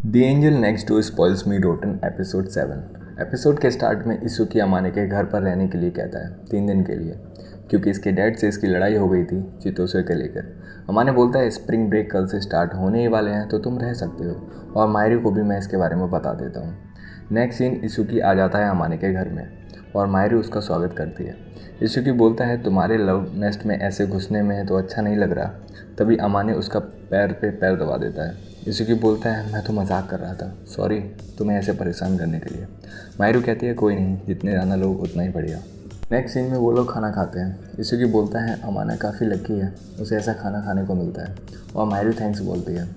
The angel next door spoils me rotten episode 7। Episode के start में इसुकी अमाने के घर पर रहने के लिए कहता है 3 दिन के लिए, क्योंकि इसके डैड से इसकी लड़ाई हो गई थी चितोसे के लेकर। अमाने बोलता है स्प्रिंग ब्रेक कल से स्टार्ट होने ही वाले हैं तो तुम रह सकते हो, और मायरू को भी मैं इसके बारे में बता देता हूँ। नेक्स्ट सीन इसुकी आ जाता है अमाने के घर में और मायरू उसका स्वागत करती है। इसुकी बोलता है तुम्हारे लव नेस्ट में ऐसे घुसने में तो अच्छा नहीं लग रहा। तभी अमाने उसका पैर पे पैर दबा देता है। इसुकी बोलता है मैं तो मजाक कर रहा था, सॉरी तुम्हें ऐसे परेशान करने के लिए। मायरू कहती है कोई नहीं, जितने ज़्यादा लोग उतना ही बढ़िया। नेक्स्ट सीन में वो लोग खाना खाते हैं। इसुकी बोलता है अमाना काफ़ी लकी है, उसे ऐसा खाना खाने को मिलता है, और मायरू थैंक्स बोलती है।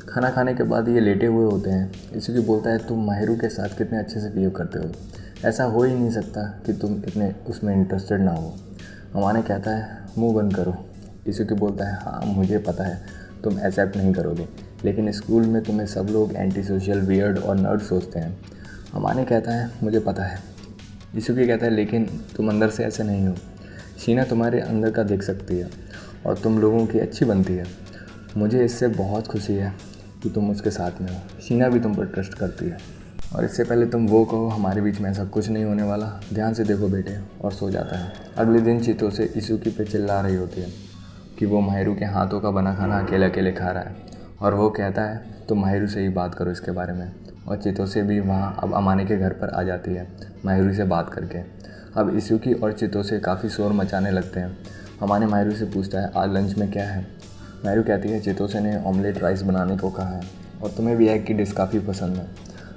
खाना खाने के बाद ये लेटे हुए होते हैं। इसुकी बोलता है तुम माहिरू के साथ कितने अच्छे से बिहेव करते हो, ऐसा हो ही नहीं सकता कि तुम इतने उसमें इंटरेस्टेड ना हो। अमाने कहता है मुंह बंद करो। इसुकी बोलता है हाँ मुझे पता है तुम एक्सेप्ट नहीं करोगे, लेकिन स्कूल में तुम्हें सब लोग एंटी सोशल, वियर्ड और नर्ड सोचते हैं। अमाने कहता है मुझे पता है। इसुकी कहता है लेकिन तुम अंदर से ऐसे नहीं हो। शीना तुम्हारे अंदर का देख सकती है और तुम लोगों की अच्छी बनती है। मुझे इससे बहुत खुशी है कि तुम उसके साथ में हो। शीना भी तुम पर ट्रस्ट करती है, और इससे पहले तुम वो कहो हमारे बीच में ऐसा कुछ नहीं होने वाला, ध्यान से देखो बेटे, और सो जाता है। अगले दिन चितोसे इसुकी पे चिल्ला रही होती है कि वो माहिरू के हाथों का बना खाना अकेले अकेले खा रहा है, और वो कहता है तुम माहिरू से ही बात करो इसके बारे में। और चितोसे भी वहाँ अब अमाने के घर पर आ जाती है माहिरू से बात करके। अब इसुकी और चितोसे काफ़ी शोर मचाने लगते हैं। अमाने माहिरू से पूछता है आज लंच में क्या है। माहिरू कहती है चितोसे ने ऑमलेट राइस बनाने को कहा है, और तुम्हें भी एग की डिश काफ़ी पसंद है।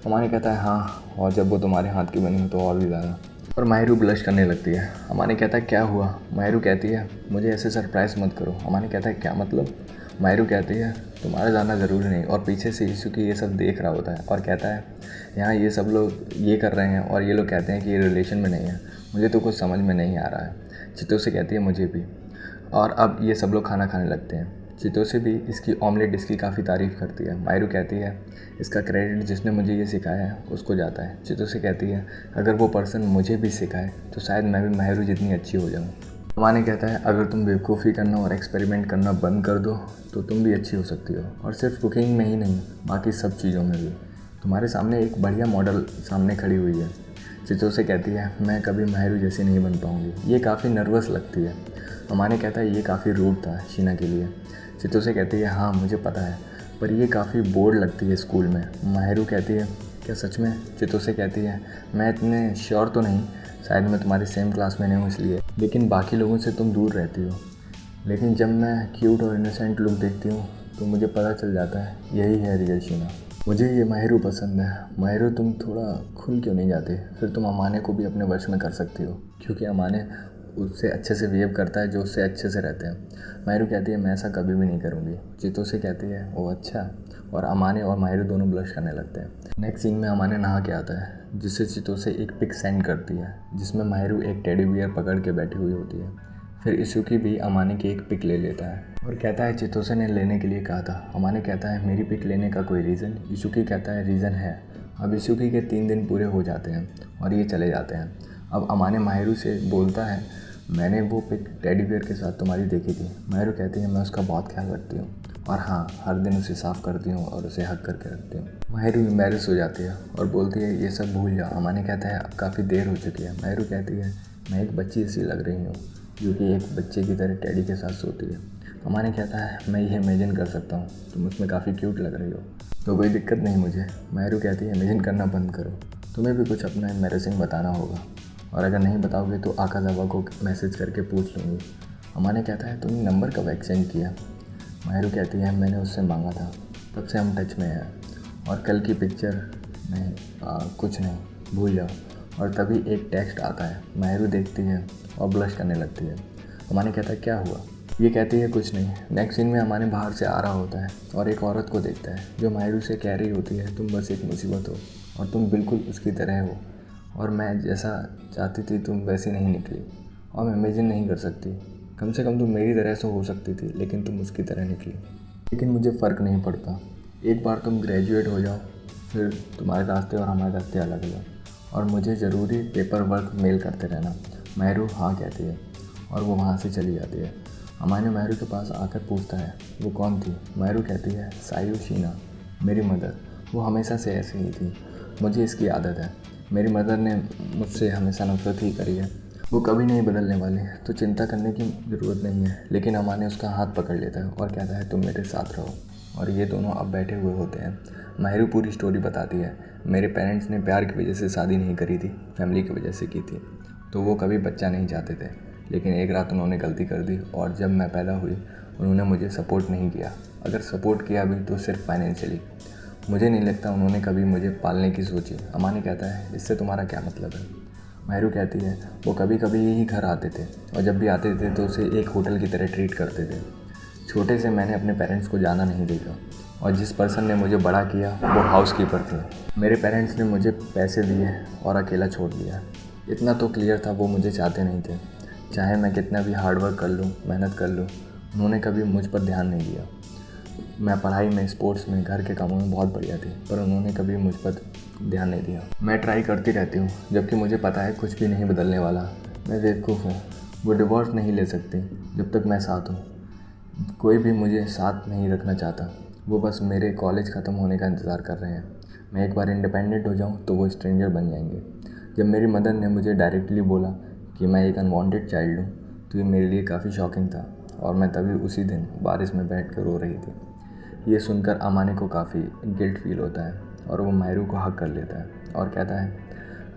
अमाने कहता है हाँ, और जब वो तुम्हारे हाथ की बनी हो तो और भी ज़्यादा। और माहिरू ब्लश करने लगती है। अमाने कहता है क्या हुआ। माहिरू कहती है मुझे ऐसे सरप्राइज़ मत करो। अमाने कहता है क्या मतलब। माहिरू कहती है तुम्हारा जाना ज़रूरी नहीं। और पीछे से इसुकी ये सब देख रहा होता है और कहता है यहाँ ये सब लोग ये कर रहे हैं और ये लोग कहते हैं कि ये रिलेशन में नहीं है, मुझे तो कुछ समझ में नहीं आ रहा है। चितोसे कहती है मुझे भी। और अब ये सब लोग खाना खाने लगते हैं। चितोसे भी इसकी ऑमलेट डिश की काफ़ी तारीफ़ करती है। माहिरू कहती है इसका क्रेडिट जिसने मुझे ये सिखाया है उसको जाता है। चितोसे कहती है अगर वो पर्सन मुझे भी सिखाए तो शायद मैं भी माहिरू जितनी अच्छी हो जाऊँ। अमाने कहता है अगर तुम बेवकूफ़ी करना और एक्सपेरिमेंट करना बंद कर दो तो तुम भी अच्छी हो सकती हो, और सिर्फ कुकिंग में ही नहीं बाकी सब चीज़ों में भी। तुम्हारे सामने एक बढ़िया मॉडल सामने खड़ी हुई है। चितोसे कहती है मैं कभी माहिरू जैसी नहीं बन पाऊँगी, ये काफ़ी नर्वस लगती है। अमाने कहता है ये काफ़ी रूड था शीना के लिए। चितोसे कहती है हाँ मुझे पता है, पर ये काफ़ी बोर्ड लगती है स्कूल में। माहिरू कहती है क्या सच में। चितोसे कहती है मैं इतने श्योर तो नहीं, शायद मैं तुम्हारी सेम क्लास में नहीं हूँ इसलिए, लेकिन बाकी लोगों से तुम दूर रहती हो। लेकिन जब मैं क्यूट और इनोसेंट लुक देखती हूँ तो मुझे पता चल जाता है यही है रियल शीना। मुझे ये माहिरू पसंद है। माहिरू तुम थोड़ा खुल क्यों नहीं जाते, फिर तुम अमाने को भी अपने वश में कर सकती हो, क्योंकि अमाने उससे अच्छे से बिहेव करता है जो उससे अच्छे से रहते हैं। माहिरू कहती है मैं ऐसा कभी भी नहीं करूँगी। चितोसे कहती है ओ अच्छा, और अमाने और माहिरू दोनों ब्लश करने लगते हैं। नेक्स्ट सीन में अमाने नहा के आता है, जिससे चितोसे एक पिक सेंड करती है जिसमें माहिरू एक टेडी बियर पकड़ के बैठी हुई होती है। फिर इसुकी भी अमाने की एक पिक ले लेता है और कहता है चितोसे ने लेने के लिए कहा था। अमाने कहता है मेरी पिक लेने का कोई रीज़न। इसुकी कहता है रीज़न है। अब इसुकी के 3 दिन पूरे हो जाते हैं और ये चले जाते हैं। अब अमाने माहिरू से बोलता है मैंने वो पिक टेडी बियर के साथ तुम्हारी देखी थी। माहिरू कहती है मैं उसका बहुत ख्याल रखती हूँ, और हाँ हर दिन उसे साफ़ करती हूँ और उसे हक करके रखती हूँ। माहिरू एम्बैरेस हो जाती है और बोलती है ये सब भूल जाओ। अमाने कहता है अब काफ़ी देर हो चुकी है। माहिरू कहती है मैं एक बच्ची ऐसी लग रही हूँ जो कि एक बच्चे की तरह टेडी के साथ सोती है। अमाने कहता है मैं ये इमेजिन कर सकता हूँ, तुम उसमें काफ़ी क्यूट लग रही हो, तो कोई दिक्कत नहीं मुझे। माहिरू कहती है इमेजिन करना बंद करो, तुम्हें भी कुछ अपना एम्बैरेसिंग बताना होगा, और अगर नहीं बताओगे तो आकाजावा को मैसेज करके पूछ लूँगी। अमाने कहता है तुमने नंबर कब एक्सचेंज किया। माहिरू कहती है मैंने उससे मांगा था, तब से हम टच में हैं, और कल की पिक्चर नहीं कुछ नहीं, भूल जाओ। और तभी एक टेक्स्ट आता है। माहिरू देखती है और ब्लश करने लगती है। अमाने कहता है क्या हुआ। ये कहती है कुछ नहीं। नेक्स्ट सीन में अमाने बाहर से आ रहा होता है और एक औरत को देखता है जो माहिरू से कह रही होती है तुम बस एक मुसीबत हो और तुम बिल्कुल उसकी तरह हो, और मैं जैसा चाहती थी तुम वैसी नहीं निकली, और मैं इमेजिन नहीं कर सकती। कम से कम तुम मेरी तरह से हो सकती थी, लेकिन तुम उसकी तरह निकली। लेकिन मुझे फ़र्क नहीं पड़ता, एक बार तुम ग्रेजुएट हो जाओ फिर तुम्हारे रास्ते और हमारे रास्ते अलग अलग, और मुझे ज़रूरी पेपर वर्क मेल करते रहना। माहिरू हाँ कहती है और वो वहाँ से चली जाती है। अमाने माहिरू के पास आकर पूछता है वो कौन थी। माहिरू कहती है सायू शीना, मेरी मदर, वो हमेशा से ऐसी ही थी, मुझे इसकी आदत है। मेरी मदर ने मुझसे हमेशा नफरत ही करी है, वो कभी नहीं बदलने वाली, तो चिंता करने की ज़रूरत नहीं है। लेकिन अम्मा ने उसका हाथ पकड़ लेता है और कहता है तुम मेरे साथ रहो। और ये दोनों अब बैठे हुए होते हैं। माहिरू पूरी स्टोरी बताती है। मेरे पेरेंट्स ने प्यार की वजह से शादी नहीं करी थी, फैमिली की वजह से की थी। तो वो कभी बच्चा नहीं चाहते थे, लेकिन एक रात उन्होंने गलती कर दी और जब मैं पैदा हुई उन्होंने मुझे सपोर्ट नहीं किया। अगर सपोर्ट किया भी तो सिर्फ फाइनेंशियली। मुझे नहीं लगता उन्होंने कभी मुझे पालने की सोची। अम्मा ने कहता है इससे तुम्हारा क्या मतलब है। माहिरू कहती है वो कभी कभी यही घर आते थे और जब भी आते थे तो उसे एक होटल की तरह ट्रीट करते थे। छोटे से मैंने अपने पेरेंट्स को जाना नहीं देखा और जिस पर्सन ने मुझे बड़ा किया वो हाउसकीपर थे। मेरे पेरेंट्स ने मुझे पैसे दिए और अकेला छोड़ दिया। इतना तो क्लियर था वो मुझे चाहते नहीं थे। चाहे मैं कितना भी हार्डवर्क कर लूँ, मेहनत कर लूँ, उन्होंने कभी मुझ पर ध्यान नहीं दिया। मैं पढ़ाई में, स्पोर्ट्स में, घर के कामों में बहुत बढ़िया थी, पर उन्होंने कभी मुझ पर ध्यान नहीं दिया। मैं ट्राई करती रहती हूँ जबकि मुझे पता है कुछ भी नहीं बदलने वाला। मैं बेवकूफ़ हूँ। वो डिवोर्स नहीं ले सकती जब तक मैं साथ हूँ। कोई भी मुझे साथ नहीं रखना चाहता। वो बस मेरे कॉलेज ख़त्म होने का इंतज़ार कर रहे हैं। मैं एक बार इंडिपेंडेंट हो जाऊँ तो वो स्ट्रेंजर बन जाएंगे। जब मेरी मदर ने मुझे डायरेक्टली बोला कि मैं एक अनवांटेड चाइल्ड हूँ तो ये मेरे लिए काफ़ी शॉकिंग था और मैं तभी उसी दिन बारिश में बैठ कर रो रही थी। ये सुनकर अमाने को काफ़ी गिल्ट फील होता है और वो माहिरू को हक कर लेता है और कहता है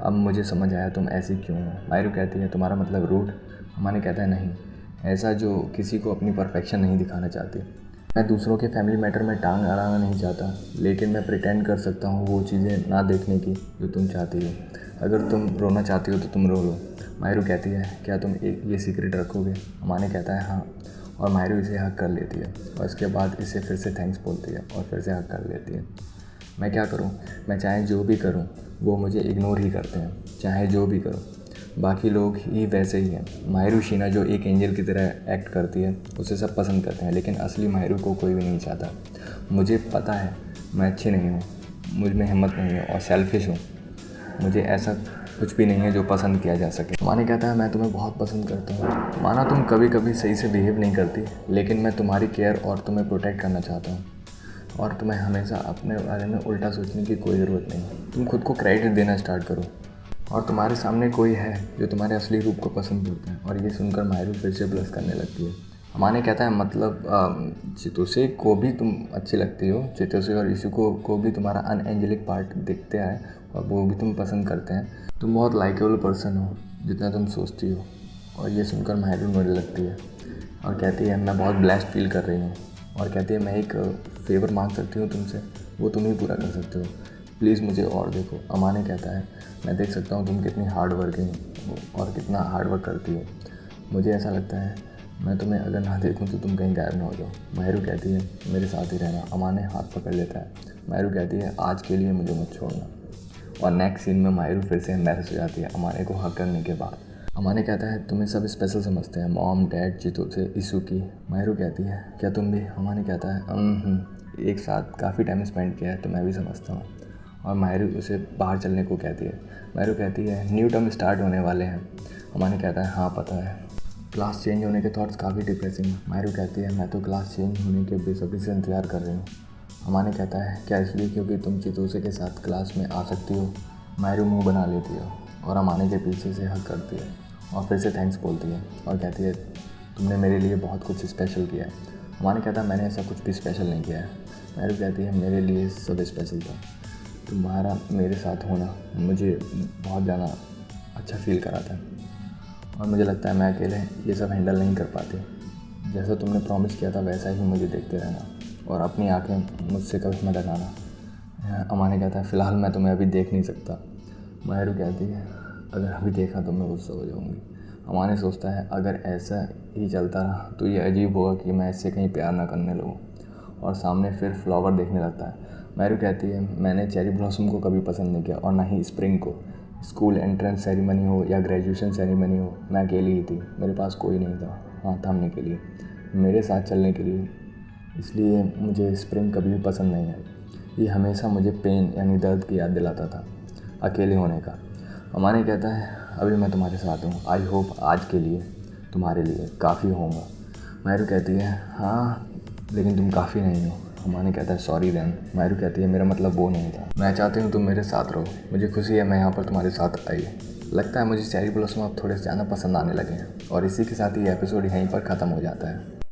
अब मुझे समझ आया तुम ऐसी क्यों हो। माहिरू कहती है तुम्हारा मतलब रूड। अमाने कहता है नहीं, ऐसा जो किसी को अपनी परफेक्शन नहीं दिखाना चाहती। मैं दूसरों के फैमिली मैटर में टांग अड़ाना नहीं चाहता, लेकिन मैं प्रिटेंड कर सकता हूँ वो चीज़ें ना देखने की जो तुम चाहती हो। अगर तुम रोना चाहती हो तो तुम रो लो। माहिरू कहती है क्या तुम ये सीक्रेट रखोगे। अमाने कहता है हाँ, और माहिरू इसे हक कर लेती है और इसके बाद इसे फिर से थैंक्स बोलती है और फिर से हक कर लेती है। मैं क्या करूँ, मैं चाहे जो भी करूँ वो मुझे इग्नोर ही करते हैं, चाहे जो भी करूँ। बाकी लोग ही वैसे ही हैं। माहिरू शीना जो एक एंजल की तरह एक्ट करती है उसे सब पसंद करते हैं, लेकिन असली माहिरू को कोई भी नहीं चाहता। मुझे पता है मैं अच्छी नहीं हूँ, मुझ में हिम्मत नहीं है और सेल्फिश हूँ। मुझे ऐसा कुछ भी नहीं है जो पसंद किया जा सके। माने कहता है मैं तुम्हें बहुत पसंद करता हूँ। माना तुम कभी कभी सही से बिहेव नहीं करती, लेकिन मैं तुम्हारी केयर और तुम्हें प्रोटेक्ट करना चाहता हूँ और तुम्हें हमेशा अपने बारे में उल्टा सोचने की कोई ज़रूरत नहीं। तुम खुद को क्रेडिट देना स्टार्ट करो और तुम्हारे सामने कोई है जो तुम्हारे असली रूप को पसंद करता है। और ये सुनकर माहिरू फिर से ब्लश करने लगती है। अमाने कहता है मतलब चितोसे को भी तुम अच्छी लगती हो। चितोसे और इशुको को भी तुम्हारा अनएंजेलिक पार्ट दिखते हैं और वो भी तुम पसंद करते हैं। तुम बहुत लाइकेबल पर्सन हो जितना तुम सोचती हो। और ये सुनकर माहिरू रोने लगती है और कहती है मैं बहुत ब्लेस्ड फील कर रही हूँ। और कहती है मैं एक फेवर मांग सकती हूँ तुमसे, वो तुम ही पूरा कर सकते हो, प्लीज़ मुझे और देखो। अमाने कहता है मैं देख सकता हूँ तुम कितनी हार्ड वर्किंग हो और कितना हार्ड वर्क करती हो। मुझे ऐसा लगता है मैं तुम्हें अगर ना देखूँ तो तुम कहीं गायब ना हो जाओ। माहिरू कहती है मेरे साथ ही रहना। अमाने हाथ पकड़ लेता है। माहिरू कहती है आज के लिए मुझे मत छोड़ना। और नेक्स्ट सीन में माहिरू फिर से एम्बैरेस हो जाती है अमाने को हक करने के बाद। अमाने कहता है तुम्हें सब स्पेशल समझते हैं, मॉम, डैड, चितोसे, इशुकी। माहिरू कहती है क्या तुम भी। अमाने कहता है एक साथ काफ़ी टाइम स्पेंड किया है तो मैं भी समझता हूँ। और माहिरू उसे बाहर चलने को कहती है। माहिरू कहती है न्यू टर्म स्टार्ट होने वाले हैं। अमाने कहता है हाँ पता है। क्लास चेंज होने के थॉट्स काफ़ी डिप्रेसिंग हैं। माहिरू कहती है मैं तो क्लास चेंज होने के बेसब्री से इंतज़ार कर रही हूँ। अमाने कहता है क्या इसलिए क्योंकि तुम चितोसे के साथ क्लास में आ सकती हो। माहिरू मुंह बना लेती है और अमाने के पीछे से हक करती है और फिर से थैंक्स बोलती है और कहती है तुमने मेरे लिए बहुत कुछ स्पेशल किया है। अमाने कहता है मैंने ऐसा कुछ भी स्पेशल नहीं किया है। माहिरू कहती है मेरे लिए सब स्पेशल था। तुम्हारा मेरे साथ होना मुझे बहुत ज़्यादा अच्छा फील कराता है और मुझे लगता है मैं अकेले ये सब हैंडल नहीं कर पाती। जैसा तुमने प्रॉमिस किया था वैसा ही मुझे देखते रहना और अपनी आंखें मुझसे कभी मत हटाना। अमाने कहता है फ़िलहाल मैं तुम्हें अभी देख नहीं सकता। माहिरू कहती है अगर अभी देखा तो मैं गुस्सा हो जाऊँगी। अमाने सोचता है अगर ऐसा ही चलता रहा तो ये अजीब होगा कि मैं इससे कहीं प्यार ना करने लगूँ और सामने फिर फ्लावर देखने लगता है। माहिरू कहती है मैंने चेरी ब्लॉसम को कभी पसंद नहीं किया और ना ही स्प्रिंग को। स्कूल एंट्रेंस सेरेमनी हो या ग्रेजुएशन सेरेमनी हो मैं अकेली ही थी, मेरे पास कोई नहीं था हाथ थामने के लिए, मेरे साथ चलने के लिए। इसलिए मुझे स्प्रिंग कभी भी पसंद नहीं आई। ये हमेशा मुझे पेन यानी दर्द की याद दिलाता था, अकेले होने का। अमाने कहता है अभी मैं तुम्हारे साथ हूँ। आई होप आज के लिए तुम्हारे लिए काफ़ी होगा। माहिरू कहती है हाँ लेकिन तुम काफ़ी नहीं हो। अमाने कहता है सॉरी देन। मायरू कहती है मेरा मतलब वो नहीं था, मैं चाहती हूँ तुम मेरे साथ रहो, मुझे खुशी है मैं यहाँ पर तुम्हारे साथ आई। लगता है मुझे चेरी ब्लॉसम अब थोड़े ज़्यादा पसंद आने लगे हैं। और इसी के साथ ये एपिसोड यहीं पर ख़त्म हो जाता है।